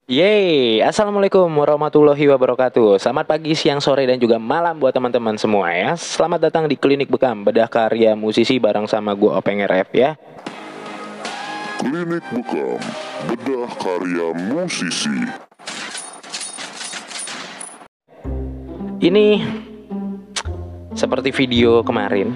Yeay, Assalamualaikum warahmatullahi wabarakatuh. Selamat pagi, siang, sore, dan juga malam buat teman-teman semua ya. Selamat datang di Klinik Bekam, bedah karya musisi bareng sama gue Openg RF ya. Klinik Bekam, bedah karya musisi. Ini seperti video kemarin.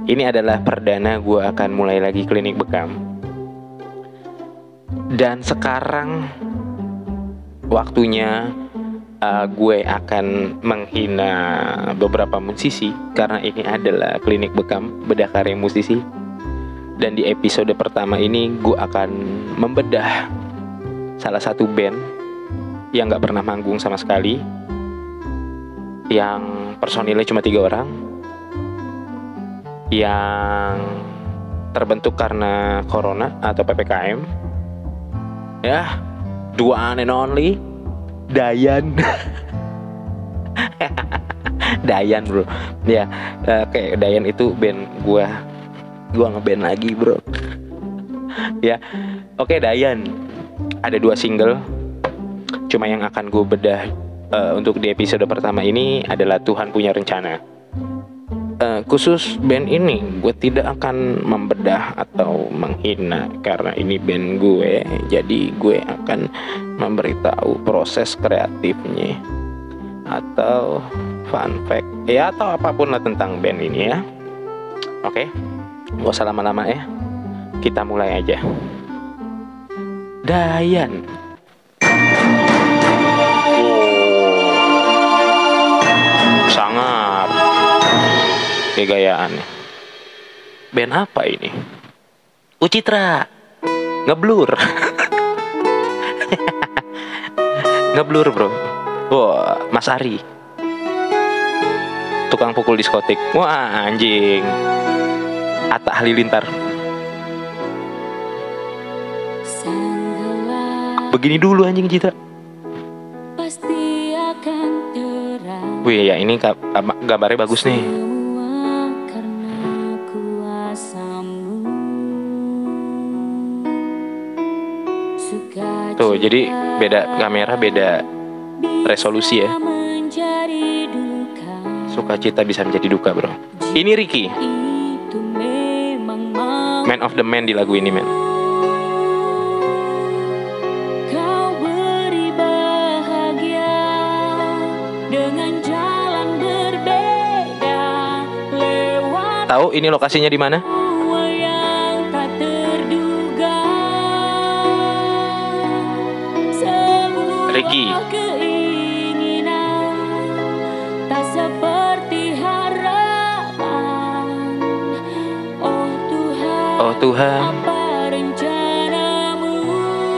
Ini adalah perdana gue akan mulai lagi Klinik Bekam. Dan sekarang waktunya gue akan menghina beberapa musisi karena ini adalah Klinik Bekam, bedah karya musisi. Dan di episode pertama ini gue akan membedah salah satu band yang gak pernah manggung sama sekali, yang personilnya cuma 3 orang, yang terbentuk karena corona atau PPKM. Ya, the one and only Dayan. Dayan bro. Ya, kayak Dayan itu band gua ngeband lagi bro. Ya, oke, Dayan ada 2 single. Cuma yang akan gue bedah untuk di episode pertama ini adalah Tuhan Punya Rencana. Khusus band ini gue tidak akan membedah atau menghina karena ini band gue. Jadi gue akan memberitahu proses kreatifnya atau fun fact ya, atau apapun lah tentang band ini ya. Oke, gak usah lama-lama ya, kita mulai aja. Dayan. Sangat kegayaannya. Band apa ini? Ucitra. Ngeblur. Ngeblur bro. Wah, Mas Ari, tukang pukul diskotik. Wah, anjing. Atta Halilintar. Begini dulu anjing Citra. Wih ya, ini gambarnya bagus nih. Tuh, jadi beda kamera, beda resolusi ya. Sukacita bisa menjadi duka bro. Ini Ricky, man of the man di lagu ini men. Tahu ini lokasinya di mana? Ricky. Oh Tuhan,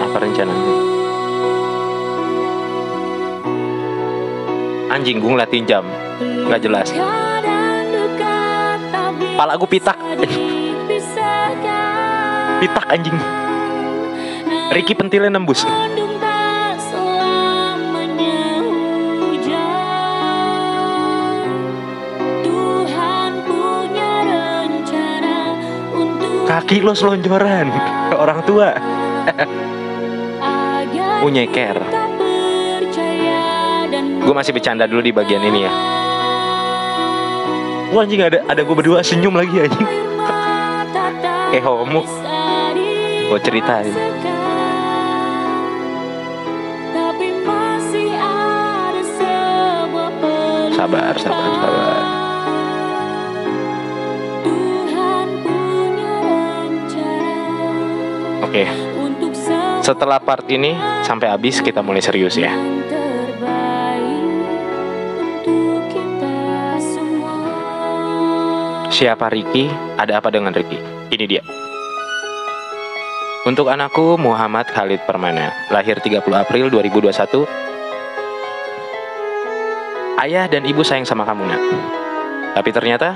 apa rencanamu? Anjing, gue ngeliatin jam, nggak jelas. Pala gue pitak. Pitak anjing. Ricky pentilnya nembus. Kaki lo selonjoran ke orang tua. Nyeker. Gue masih bercanda dulu di bagian ini ya. Wah anjing, ada gue berdua senyum lagi anjing. Homo. Gue ceritain. Sabar. Oke. Setelah part ini sampai habis kita mulai serius ya. Siapa Ricky? Ada apa dengan Ricky? Ini dia. Untuk anakku Muhammad Khalid Permana, lahir 30 April 2021. Ayah dan ibu sayang sama kamu nak. Tapi ternyata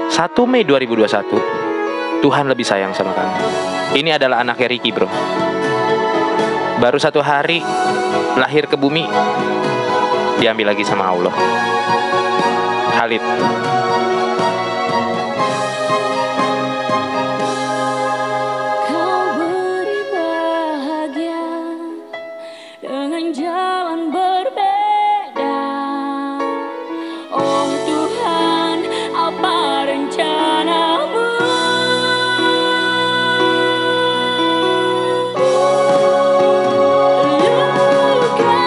1 Mei 2021 Tuhan lebih sayang sama kamu. Ini adalah anaknya Ricky bro. Baru 1 hari lahir ke bumi, diambil lagi sama Allah. Khalid. dengan jalan berbeda. Oh Tuhan, apa rencanamu? Luka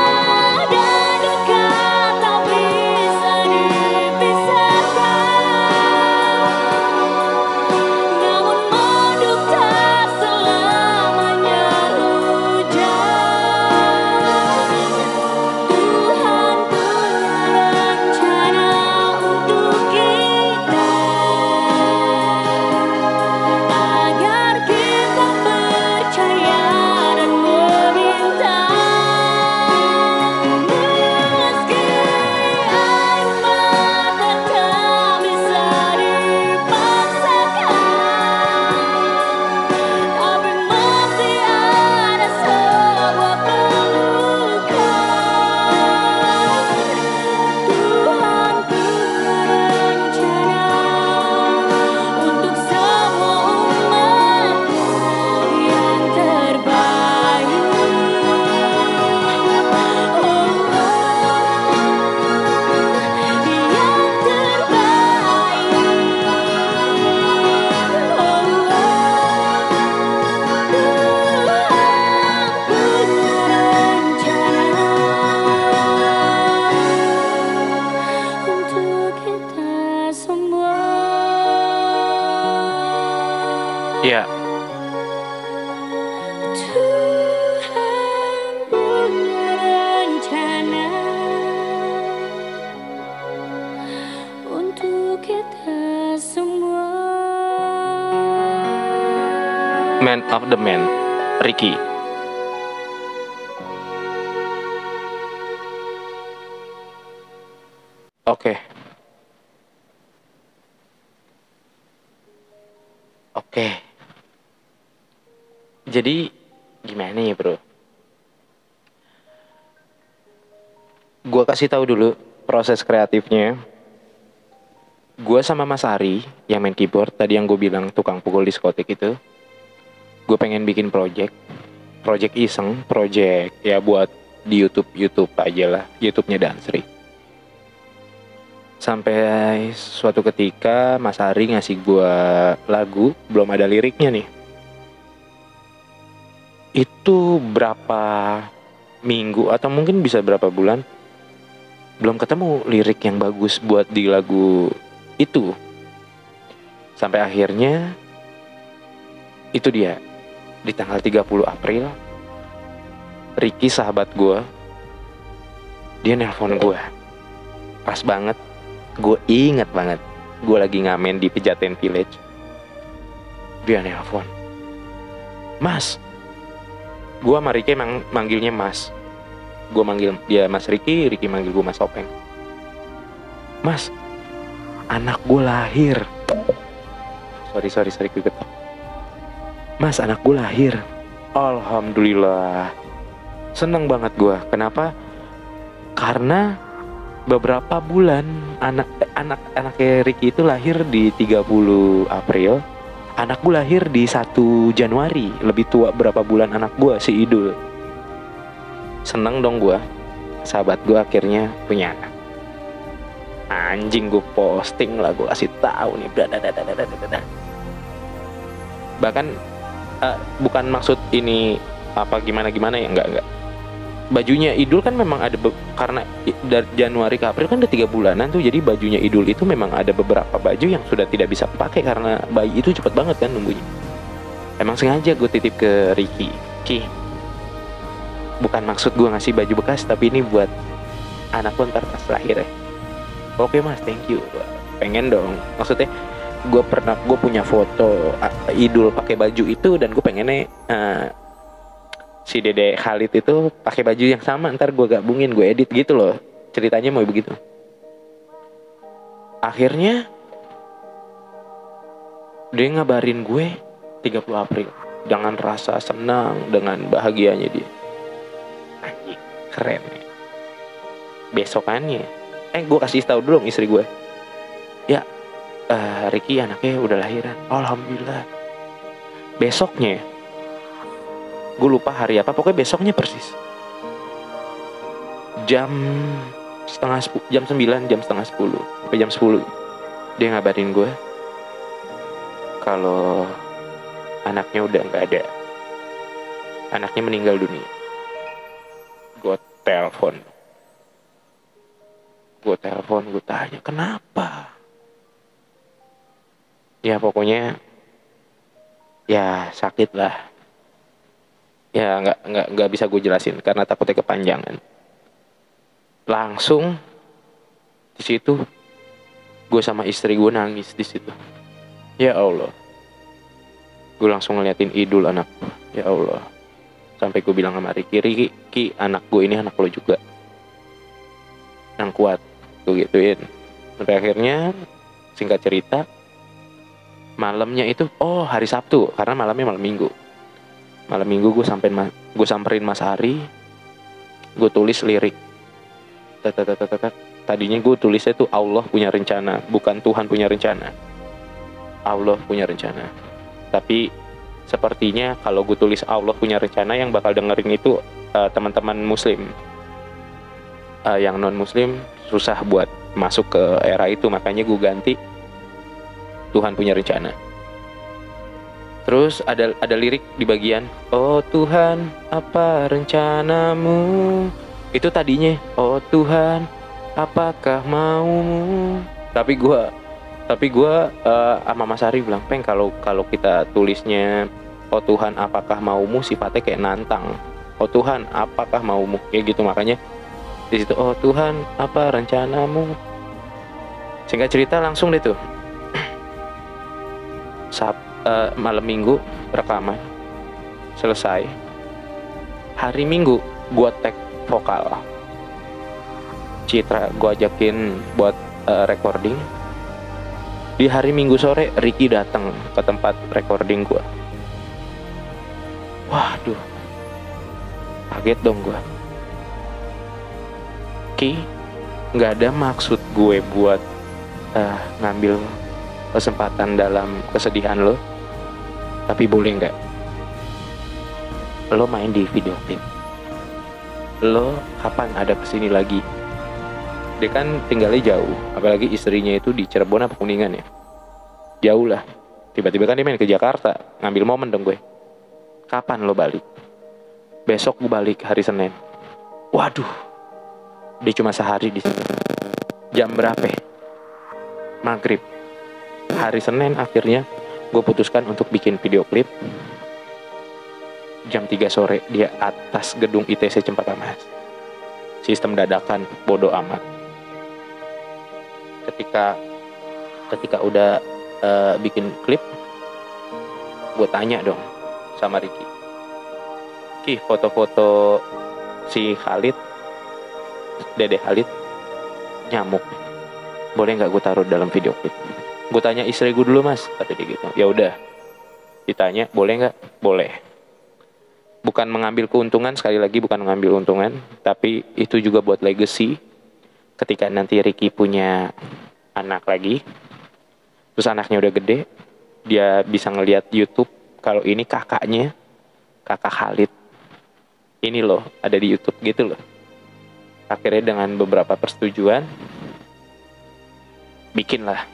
dan duka tak bisa dipisahkan, namun mendung tak selamanya hujan. Tuhan punya rencana untuk kita, agar kita percaya dan meminta. Meski air mata tak bisa dipaksakan, tapi masih ada sebuah pelukan. Tuhan punya rencana untuk semua umat yang terbaik. Untuk kita semua. Ya, Tuhan punya rencana untuk kita semua. Man of the Man, Ricky. Oke. Oke. Jadi gimana ya, Bro? Gua kasih tahu dulu proses kreatifnya. Gua sama Mas Ari yang main keyboard tadi, yang gue bilang tukang pukul diskotik itu. Gue pengen bikin project iseng, project ya buat di YouTube aja lah, YouTube-nya Dansri. Sampai suatu ketika Mas Ari ngasih gue lagu, belum ada liriknya nih. Itu berapa minggu atau mungkin bisa berapa bulan, belum ketemu lirik yang bagus buat di lagu itu. Sampai akhirnya itu dia, di tanggal 30 April, Ricky sahabat gue, dia nelpon gue. Pas banget, gue inget banget, gue lagi ngamen di Pejaten Village. Dia nelpon, Mas. Gue sama Ricky emang manggilnya Mas. Gue manggil dia Mas Ricky, Ricky manggil gue Mas Openg. Mas, anak gue lahir. Sorry gue ketok. Mas, anak gue lahir. Alhamdulillah. Seneng banget gue. Kenapa? Karena beberapa bulan anaknya Ricky itu lahir di 30 April. Anak gue lahir di 1 Januari. Lebih tua berapa bulan anak gue, si Idul. Seneng dong gue. Sahabat gue akhirnya punya anak. Anjing, gue posting lah, gue kasih tahu nih. Bahkan bukan maksud ini apa gimana ya, enggak. Bajunya Idul kan memang ada karena dari Januari ke April kan udah 3 bulanan tuh, jadi bajunya Idul itu memang ada beberapa baju yang sudah tidak bisa pakai karena bayi itu cepet banget kan numbuhnya. Emang sengaja gue titip ke Ricky, Ki, bukan maksud gue ngasih baju bekas, tapi ini buat anak lo ntar pas lahir ya. Oke Mas, thank you. Pengen dong, maksudnya gue punya foto Idul pakai baju itu, dan gue pengennya si Dede Khalid itu pakai baju yang sama, ntar gue gabungin, gue edit gitu loh, ceritanya mau begitu. Akhirnya dia ngabarin gue 30 April dengan rasa senang, dengan bahagianya dia. Anjing, keren ya. Besokannya gue kasih tahu dulu istri gue, ya Ricky anaknya udah lahiran. Alhamdulillah. Besoknya gue lupa hari apa, pokoknya besoknya persis jam jam 9, jam setengah 10 sampai jam 10 dia ngabarin gue kalau anaknya udah nggak ada, anaknya meninggal dunia. Gue telepon, gue tanya kenapa. Ya pokoknya ya sakit lah. Ya nggak bisa gue jelasin karena takutnya kepanjangan. Langsung di situ gue sama istri gue nangis di situ. Ya Allah, gue langsung ngeliatin idul anak gue. Ya Allah, sampai gue bilang sama Riki, Ki, anak gue ini anak lo juga, yang kuat. Gue gituin. Sampai akhirnya singkat cerita, malamnya itu hari Sabtu karena malamnya malam Minggu. Malam Minggu gue samperin Mas Ari, gue tulis lirik. Tadinya gue tulisnya tuh Allah punya rencana, bukan Tuhan punya rencana. Allah punya rencana. Tapi sepertinya kalau gue tulis Allah punya rencana, yang bakal dengerin itu teman-teman Muslim. Yang non Muslim susah buat masuk ke era itu, makanya gue ganti Tuhan punya rencana. Terus ada lirik di bagian oh Tuhan apa rencanamu. Itu tadinya oh Tuhan apakah maumu. Tapi gue sama Mas Ari bilang, Peng, kalau kita tulisnya oh Tuhan apakah maumu sifatnya kayak nantang. Oh Tuhan apakah maumu, kayak gitu. Makanya di situ oh Tuhan apa rencanamu. Singkat cerita langsung deh tuh malam Minggu rekaman selesai. Hari Minggu gue tag vokal Citra, gue ajakin buat recording. Di hari Minggu sore Ricky datang ke tempat recording gue. Waduh, kaget dong gue. Ki, nggak ada maksud gue buat ngambil kesempatan dalam kesedihan lo, tapi boleh nggak lo main di video klip? Lo kapan ada kesini lagi? Dia kan tinggalnya jauh, apalagi istrinya itu di Cirebon apa Kuningan ya, jauh lah. Tiba-tiba kan dia main ke Jakarta, ngambil momen dong gue. Kapan lo balik? Besok gue balik hari Senin. Waduh, dia cuma sehari di sini. Jam berapa? Maghrib. Hari Senin akhirnya gue putuskan untuk bikin video klip. Jam 3 sore dia atas gedung ITC Cempaka Mas. Sistem dadakan, bodo amat. Ketika udah bikin klip, gue tanya dong sama Ricky, Ki, foto-foto si Khalid, Dede Khalid nyamuk, boleh nggak gue taruh dalam video klip? Gue tanya istri gue dulu Mas, kata dia gitu. Ya udah, ditanya boleh nggak? Boleh. Bukan mengambil keuntungan, sekali lagi bukan mengambil keuntungan, tapi itu juga buat legacy. Ketika nanti Ricky punya anak lagi, terus anaknya udah gede, dia bisa ngelihat YouTube kalau ini kakaknya, kakak Khalid, ini loh ada di YouTube gitu loh. Akhirnya dengan beberapa persetujuan, bikinlah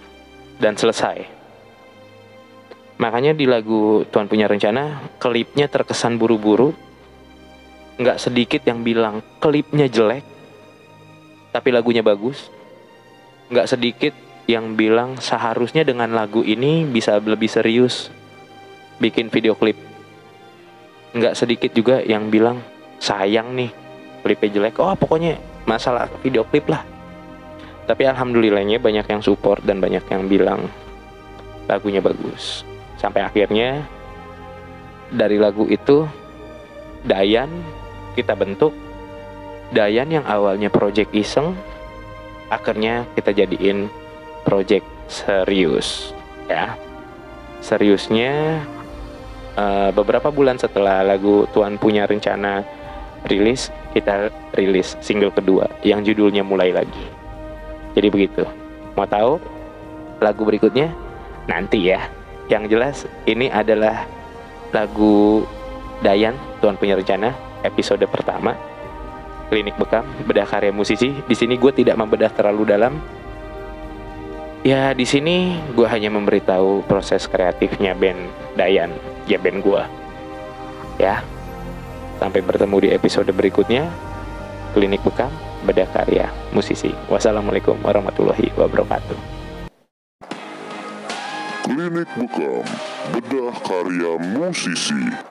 dan selesai. Makanya di lagu Tuhan Punya Rencana, klipnya terkesan buru-buru. Nggak sedikit yang bilang klipnya jelek, tapi lagunya bagus. Nggak sedikit yang bilang seharusnya dengan lagu ini bisa lebih serius bikin video klip. Nggak sedikit juga yang bilang sayang nih klipnya jelek. Oh pokoknya masalah video klip lah. Tapi alhamdulillahnya banyak yang support dan banyak yang bilang lagunya bagus. Sampai akhirnya dari lagu itu Dayan kita bentuk. Dayan yang awalnya project iseng, akhirnya kita jadiin project serius ya. Seriusnya beberapa bulan setelah lagu Tuhan Punya Rencana rilis, kita rilis single kedua yang judulnya Mulai Lagi. Jadi begitu. Mau tahu lagu berikutnya? Nanti ya. Yang jelas ini adalah lagu Dayan Tuhan Punya Rencana episode pertama. Klinik Bekam, bedah karya musisi. Di sini gue tidak membedah terlalu dalam. Ya di sini gue hanya memberitahu proses kreatifnya band Dayan, ya band gue. Ya, sampai bertemu di episode berikutnya. Klinik Bekam, bedah karya musisi. Wassalamualaikum warahmatullahi wabarakatuh. Klinik Bekam, bedah karya musisi.